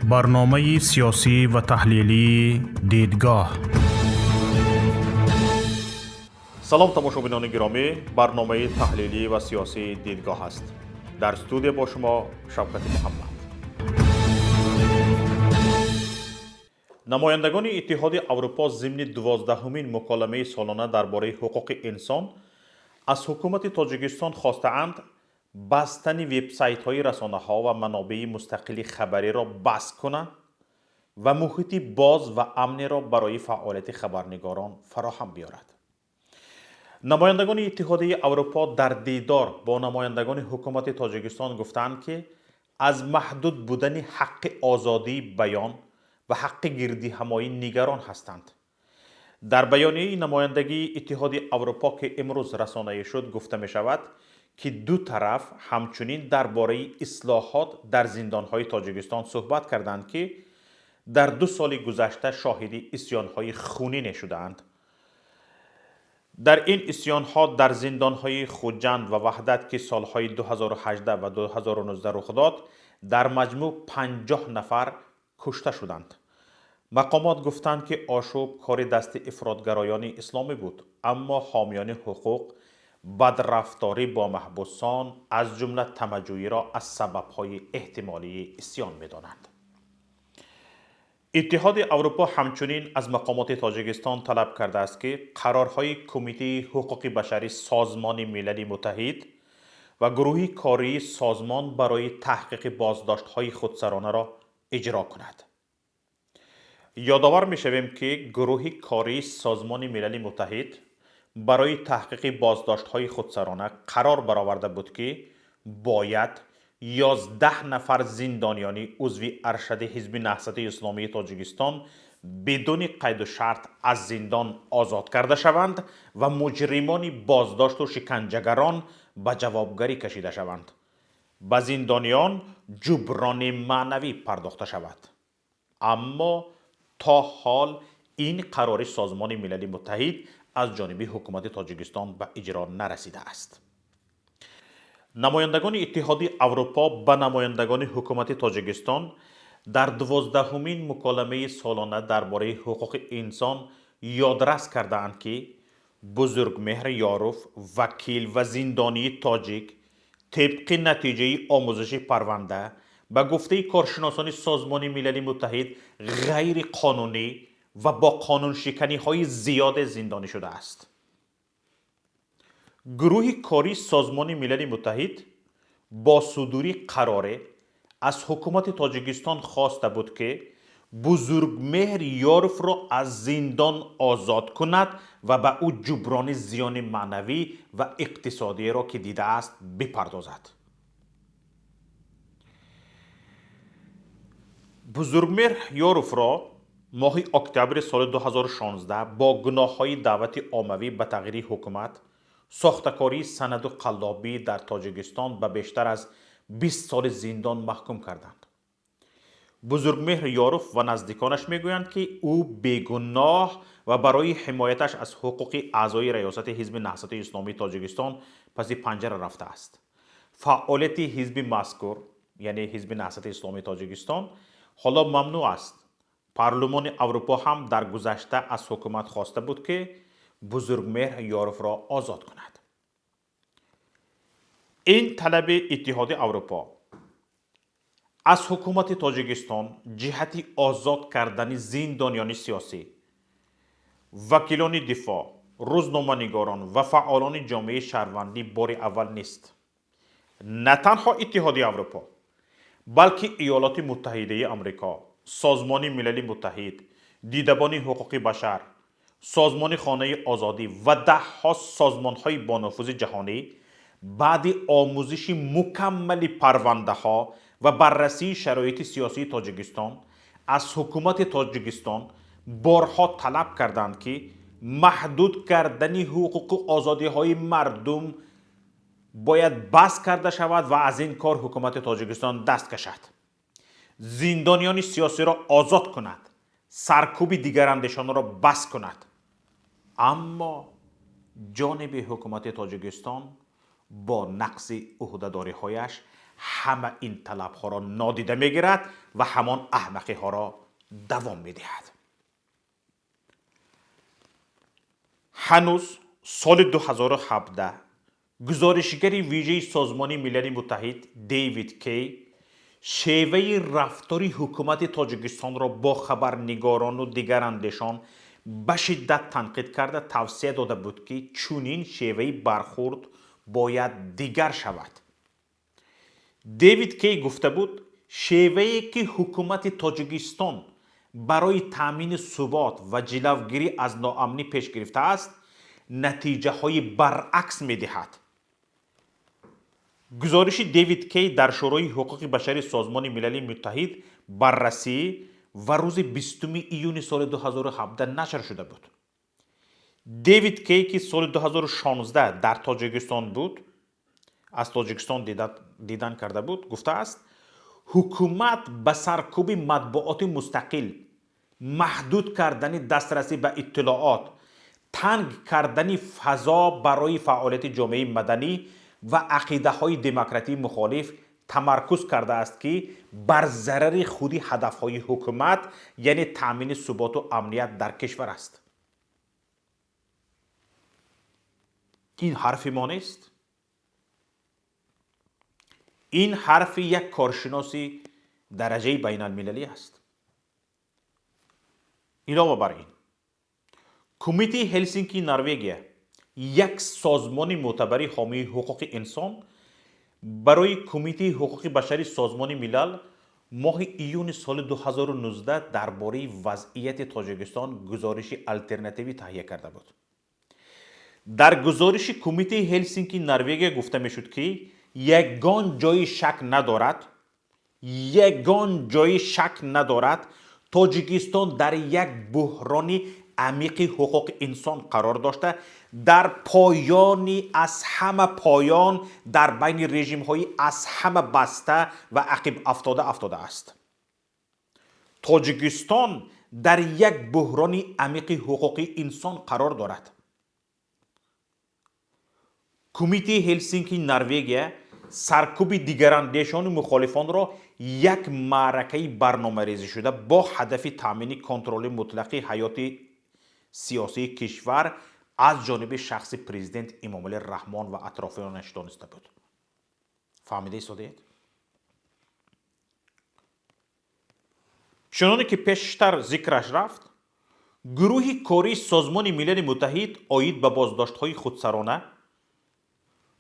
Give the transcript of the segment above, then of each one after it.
برنامه سیاسی و تحلیلی دیدگاه. سلام تماشابینان گرامی، برنامه تحلیلی و سیاسی دیدگاه است. در استودیو با شما شوکت محمد. نمایندگان اتحاد اروپا ضمن 12مین مکالمه سالانه درباره حقوق انسان از حکومت تاجیکستان خواستند بستن وبسایت‌های رسانه‌ها و منابع مستقل خبری را بست کنند و محیطی باز و امن را برای فعالیت خبرنگاران فراهم بیارد. نمایندگان اتحاد اروپا در دیدار با نمایندگان حکومت تاجیکستان گفتند که از محدود بودن حق آزادی بیان و حق گردی همایی نگران هستند. در بیانیه نمایندگی اتحاد اروپا که امروز رسانه‌ای شد گفته می شود که دو طرف همچنین درباره اصلاحات در زندان‌های تاجیکستان صحبت کردند که در 2 سال گذشته شاهد عصیان‌های خونین شدند. در این عصیان‌ها در زندان‌های خوجند و وحدت که سال‌های 2018 و 2019 رخ داد، در مجموع 50 نفر کشته شدند. مقامات گفتند که آشوب کار دست افراطگرایان اسلامی بود، اما حامیان حقوق بدرفتاری با محبوسان از جمله طمع‌جویی را از سبب‌های احتمالی عصیان می‌دانند. اتحاد اروپا همچنین از مقامات تاجیکستان طلب کرده است که قرارهای کمیته حقوق بشری سازمان ملل متحد و گروه کاری سازمان برای تحقیق بازداشت‌های خودسرانه را اجرا کند. یادآور می‌شویم که گروه کاری سازمان ملل متحد برای تحقیق بازداشت‌های خودسرانه قرار برآورده بود که باید 11 نفر زندانیان عضو ارشد حزب نهضت اسلامی تاجیکستان بدون قید و شرط از زندان آزاد کرده شوند و مجرمان بازداشت و شکنجهگران به جوابگری کشیده شوند. به زندانیان جبران معنوی پرداخته شود. اما تا حال این قرار سازمان ملل متحد از جانب حکومت تاجیکستان به اجرا نرسیده است. نمایندگان اتحاد اروپا به نمایندگان حکومت تاجیکستان در 12مین مکالمه سالانه درباره حقوق انسان یادرس کردند که بزرگمهر یاروف، وکیل و زندانی تاجیک، طبق نتیجه آموزش پرونده به گفته کارشناسان سازمان ملل متحد غیر قانونی و با قانون شکنی های زیاد زندانی شده است. گروه کاری سازمان ملل متحد با صدور قراره از حکومت تاجیکستان خواسته بود که بزرگمهر یاروف را از زندان آزاد کند و به او جبران زیان معنوی و اقتصادی را که دیده است بپردازد. بزرگمهر یاروف را ماه اکتبر سال 2016 با گناه‌های دعوت عمومی به تغییر حکومت، ساختکاری سند و قلابی در تاجیکستان به بیشتر از 20 سال زندان محکوم کردند. بزرگمهر یاروف و نزدیکانش میگویند که او بیگناه و برای حمایتش از حقوق اعضای ریاست حزب نهضت اسلامی تاجیکستان پس پنجره رفته است. فعالیت حزب مذکور یعنی حزب نهضت اسلامی تاجیکستان حالا ممنوع است. پارلمان اروپا هم در گذشته از حکومت خواسته بود که بزرگمهر یاروف را آزاد کند. این طلب اتحاد اروپا از حکومت تاجیکستان جهت آزاد کردن زندانیان سیاسی، وکیلان دفاع، روزنامه‌نگاران و فعالان جامعه شهروندی بار اول نیست. نه تنها اتحاد اروپا بلکه ایالات متحده آمریکا، سازمان ملل متحد، دیدبان حقوق بشر، سازمان خانه آزادی و ده‌ها سازمان‌های با نفوذ جهانی بعد آموزش مکمل پرونده‌ها و بررسی شرایط سیاسی تاجیکستان از حکومت تاجیکستان بارها طلب کردند که محدود کردن حقوق و آزادی‌های مردم باید بس کرده شود و از این کار حکومت تاجیکستان دست کشد. زندانیان سیاسی را آزاد کند، سرکوب دیگر اندیشان را بس کند. اما جانب حکومت تاجیکستان با نقض عهده‌داری‌هایش همه این طلب‌ها را نادیده می‌گیرد و همان احمقی‌ها را دوام می‌دهد. هنوز سال 2017 گزارشگری ویژه سازمان ملل متحد دیوید کی شیوه رفتاری حکومت تاجیکستان را با خبرنگاران و دیگر اندیشان به شدت تنقید کرده توصیه داده بود که چنین شیوه برخورد باید دیگر شود. دیوید کی گفته بود شیوه‌ای که حکومت تاجیکستان برای تامین ثبات و جلوگیری از ناامنی پیش گرفته است نتیجه های برعکس می دهد. گزارش دیوید کی در شورای حقوق بشر سازمان ملل متحد بررسی و روز 20 ایون سال 2017 نشر شده بود. دیوید کی که سال 2016 در تاجیکستان بود، از تاجیکستان دیدن کرده بود، گفته است حکومت به سرکوب مطبوعات مستقل، محدود کردن دسترسی به اطلاعات، تنگ کردن فضا برای فعالیت جامعه مدنی و عقیده های دموکراتی مخالف تمرکز کرده است که بر ضرر خودی هدف های حکومت یعنی تامین ثبات و امنیت در کشور است. این حرف ما نیست. این حرف یک کارشناسی درجه بین المللی است. علاوه بر این کمیته هلسینکی نروژ یک سازمان معتبر حامی حقوق انسان برای کمیته حقوق بشری سازمان ملل ماه ایون سال 2019 درباره وضعیت تاجیکستان گزارش الترناتیوی تهیه کرده بود. در گزارش کمیته هلسینکی نروژ گفته میشد که یگان جای شک ندارد تاجیکستان در یک بحران عمیق حقوق انسان قرار داشته، در پایانی از همه پایان در بین رژیم های از همه بسته و عقب افتاده است. تاجیکستان در یک بحران عمیق حقوق انسان قرار دارد. کمیته هلسینکی نروژ سرکوب دیگراندیشان و مخالفان را یک معرکه برنامه‌ریزی شده با هدف تامین کنترل مطلق حیات سیاسی کشور از جانب شخص پرزیدنت امامعلی رحمان و اطرافیانش دانسته بود. فهمیده سادید؟ چنانه که پیشتر ذکرش رفت، گروه کاری سازمان ملل متحد آید به بازداشت‌های خودسرانه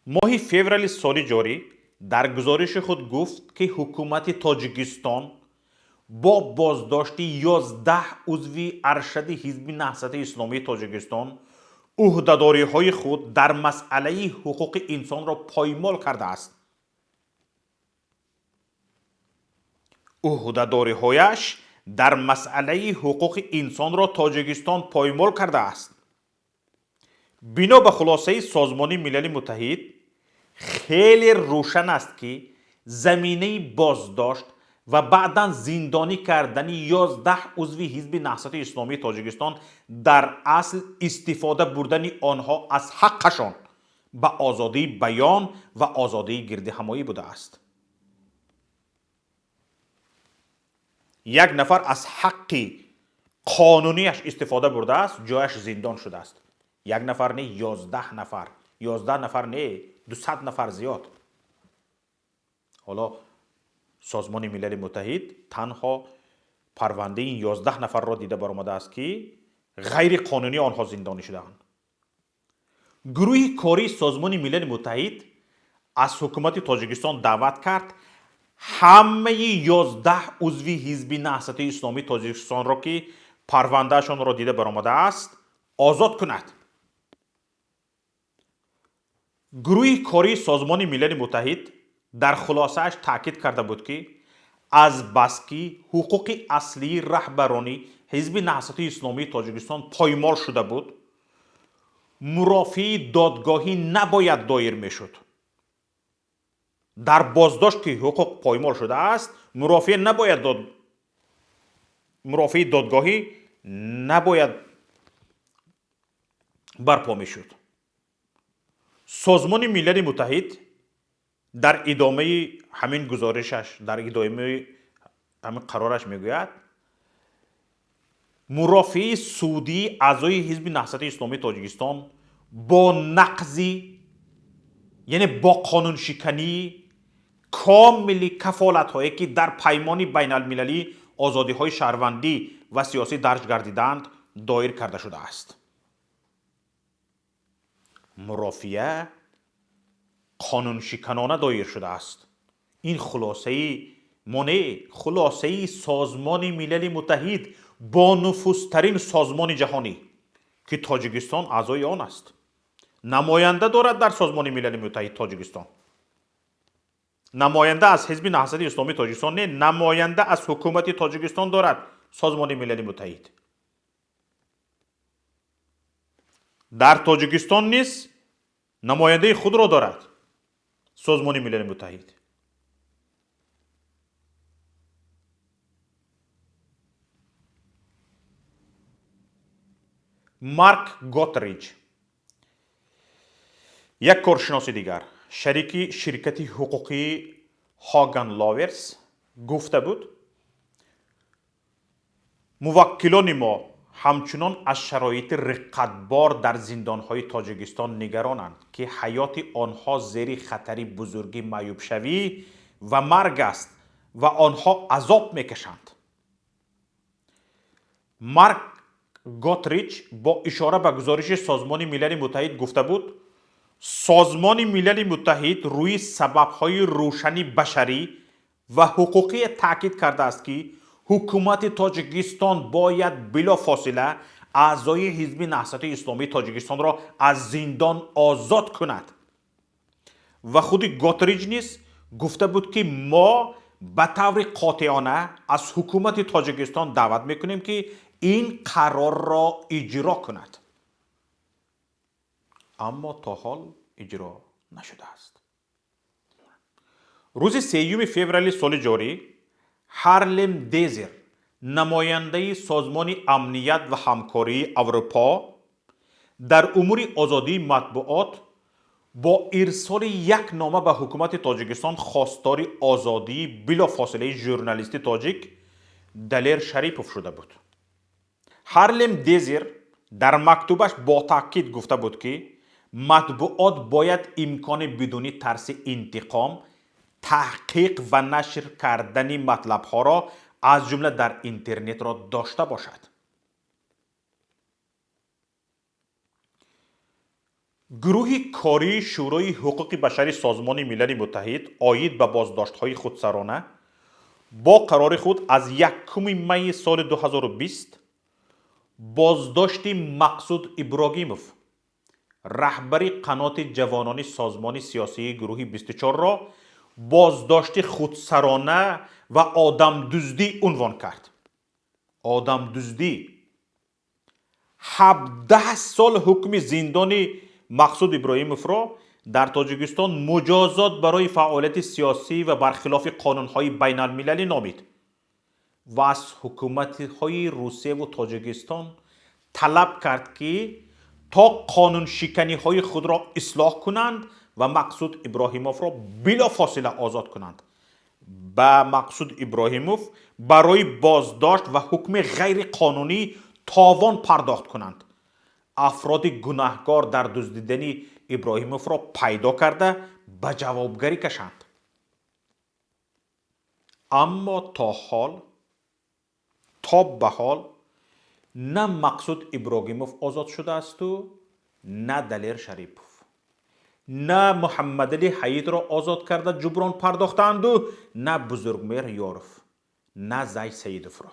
ماه فوریه سال جاری در گزارش خود گفت که حکومت تاجیکستان با بازداشت 11 عضو ارشد حزب نهضت اسلامی تاجیکستان عهده‌داری‌های خود در مسئله حقوق انسان را پایمال کرده است. عهده‌داری‌هایش در مسئله حقوق انسان را تاجیکستان پایمال کرده است. بنا به خلاصه سازمان ملل متحد خیلی روشن است که زمینه بازداشت و بعداً زندانی کردن 11 عضو حزب نهضت اسلامی تاجیکستان در اصل استفاده بردن آنها از حقشان به آزادی بیان و آزادی گردهمایی بوده است. یک نفر از حق قانونیش استفاده برده است، جایش زندان شده است. یک نفر نه، 11 نفر. 11 نفر نه، 200 نفر زیاد. حالا سازمان ملل متحد تنها پرونده این 11 نفر را دیده برآمده است که غیر قانونی آنها زندانی شده‌اند. گروه کاری سازمان ملل متحد از حکومت تاجیکستان دعوت کرد همه 11 عضو حزب نهضت اسلامی تاجیکستان را که پروندهشان را دیده برآمده است آزاد کند. گروه کاری سازمان ملل متحد در خلاصه‌اش تاکید کرده بود که از بس که حقوق اصلی رهبرانی حزب نهضت اسلامی تاجیکستان پایمال شده بود، مرافع دادگاهی نباید دایر میشد. در بازداشت که حقوق پایمال شده است، مرافع دادگاهی نباید برپا میشد. سازمان ملل متحد در ادامه همین گزارشش، در ادامه همین قرارش میگوید مرافعه سعودی اعضای حزب نهضت اسلامی تاجیکستان با نقضی، یعنی با قانون شکنی کامل کفالت هایی که در پیمان بین المللی آزادی های شهروندی و سیاسی درج گردیدند دایر کرده شده است. مرافعه قانون شکنانه دایر شده است. این خلاصه سازمان ملل متحد با نفوذترین سازمان جهانی که تاجیکستان اعضای آن است. نماینده دارد در سازمان ملل متحد تاجیکستان. نماینده از حزب نهضت اسلامی تاجیکستان نه، نماینده از حکومت تاجیکستان دارد سازمان ملل متحد. در تاجیکستان نیز نماینده خود را دارد سازمان ملل متحد. مارک گوتریج، یک کارشناس دیگر، شریک شرکت حقوقی هاگن لاورس گفته بود موکلان ما همچنان از شرایط رقتبار در زندانهای تاجیکستان نگرانند که حیات آنها زیر خطر بزرگی معیوب شوی و مرگ است و آنها عذاب میکشند. مارک گوتریچ با اشاره به گزارش سازمان ملل متحد گفته بود سازمان ملل متحد روی سببهای روشنی بشری و حقوقی تاکید کرده است که حکومت تاجیکستان باید بلافاصله اعضای حزب نهضت اسلامی تاجیکستان را از زندان آزاد کند. و خود گوتریچ نیز گفته بود که ما به طور قاطعانه از حکومت تاجیکستان دعوت میکنیم که این قرار را اجرا کند. اما تا حال اجرا نشده است. روز 3 فوریه سال جاری هارلم دیزر، نماینده سازمان امنیت و همکاری اروپا در امور آزادی مطبوعات با ارسال یک نامه به حکومت تاجیکستان خواستار آزادی بلافاصله ژورنالیست تاجیک دلیر شریپوف شده بود. هارلم دیزر در مکتوبش با تاکید گفته بود که مطبوعات باید امکان بدون ترس انتقام تحقیق و نشر کردن مطلبها را از جمله در اینترنت را داشته باشد. گروه کاری شورای حقوق بشر سازمان ملل متحد آید به بازداشت‌های خودسرانه با قرار خود از 1 می سال 2020 بازداشت مقصود ابراهیموف، رهبر قنات جوانان سازمان سیاسی گروه 24 را بازداشت خودسرانه و آدم دزدی عنوان کرد. آدم دزدی. 17 سال حکم زندان مقصود ابراهیموف را در تاجیکستان مجازات برای فعالیت سیاسی و برخلاف قانونهای بین المللی نامید و از حکومت‌های روسیه و تاجیکستان طلب کرد که تا قانون شکنی های خود را اصلاح کنند و مقصود ابراهیموف را بلافاصله آزاد کنند. به مقصود ابراهیموف برای بازداشت و حکم غیر قانونی تاوان پرداخت کنند. افراد گناهکار در دزدیدن ابراهیموف را پیدا کرده به جوابگری کشند. اما تا به حال نه مقصود ابراهیموف آزاد شده است و نه دلیر شریپوف. نه محمد علی حید را آزاد کرده جبران پرداختند و نه بزرگمهر یاروف، نه زی سیدوف را.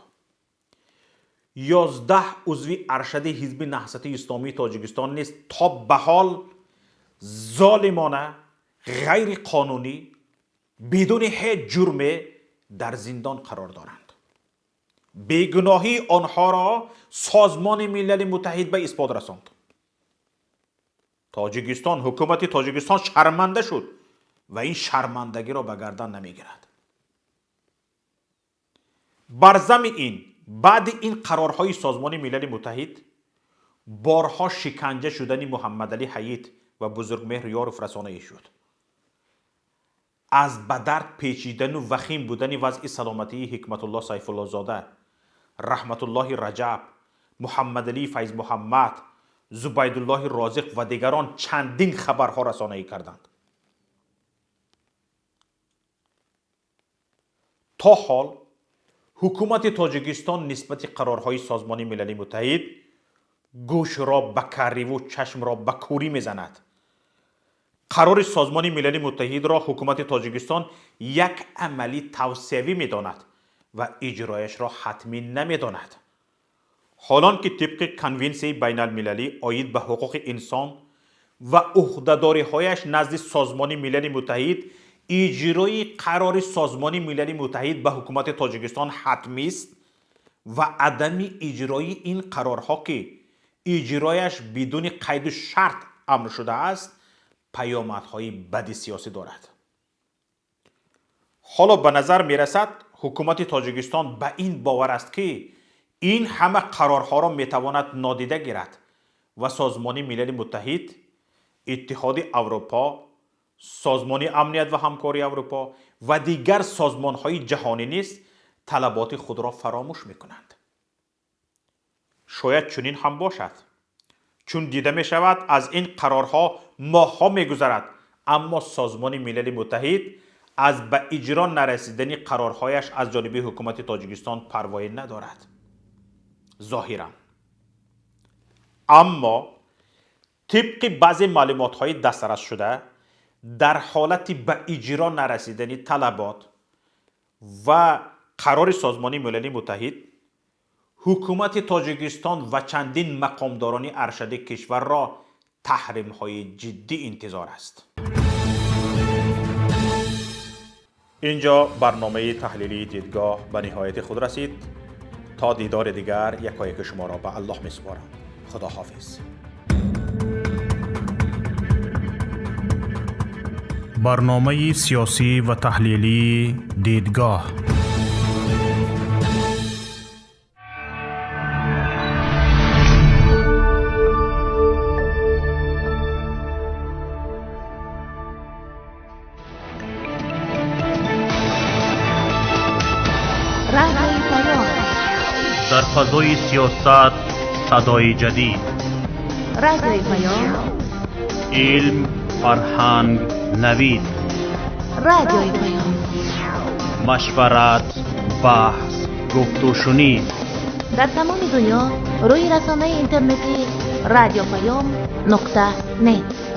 11 عضو ارشد حزب نهضت اسلامی تاجیکستان نیز تا به حال ظالمانه، غیر قانونی، بدون هیچ جرمی در زندان قرار دارند. بیگناهی آنها را سازمان ملل متحد به اثبات رساند. حکومت تاجیکستان شرمنده شد و این شرمندگی را به گردن نمیگیرد. بر ضمن این بعد این قرارهای سازمان ملل متحد بارها شکنجه شدن محمد علی حید و بزرگمهر یار و فرسانه ای شد. از بدرد پیچیدن و وخیم بودن وضع سلامتی حکمت الله سیف الله زاده، رحمت الله رجب، محمد علی فیض محمد، زبید الله رازق و دیگران چندین خبرها رسانه‌ای کردند. تا حال حکومت تاجیکستان نسبت قرارهای سازمان ملل متحد گوش را به کری و چشم را به کوری میزند. قرار سازمان ملل متحد را حکومت تاجیکستان یک عملی توصیوی می‌داند و اجرایش را حتمی نمی‌داند. حالان که طبق کنونسیون بین المللی آید به حقوق انسان و عهده‌داری‌هایش نزد سازمان ملل متحد، اجرای قرار سازمان ملل متحد به حکومت تاجیکستان حتمی است و عدم اجرای این قرارها که اجرایش بدون قید و شرط امر شده است پیامدهای بد سیاسی دارد. حالا به نظر می رسد حکومت تاجیکستان به این باور است که این همه قرارها را می تواند نادیده گیرد و سازمان ملل متحد، اتحاد اروپا، سازمان امنیت و همکاری اروپا و دیگر سازمان‌های جهانی نیز طلبات خود را فراموش می‌کنند. شاید چنین هم باشد، چون دیده می شود از این قرارها ماه‌ها می‌گذرد اما سازمان ملل متحد از به اجرا نرسیدن قرارهایش از جانب حکومت تاجیکستان پروایی ندارد. ظاهراً. اما طبق بعضی معلومات‌های دسترس شده، در حالت به اجرا نرسیدن طلبات و قرار سازمان ملل متحد، حکومت تاجیکستان و چندین مقامداران ارشد کشور را تحریم‌های جدی انتظار است. اینجا برنامه تحلیلی دیدگاه به نهایت خود رسید. تا دیدار دیگر یکایک شما را به الله می‌سپارم. خدا حافظ. برنامه سیاسی و تحلیلی دیدگاه. در فضای سیاست صدای جدید. رادیوی پیام. علم، فرهنگ، نوید. رادیوی پیام. مشورت، بحث، گفت و شنید. در تمام دنیا روی رسانه اینترنتی رادیو پیام .net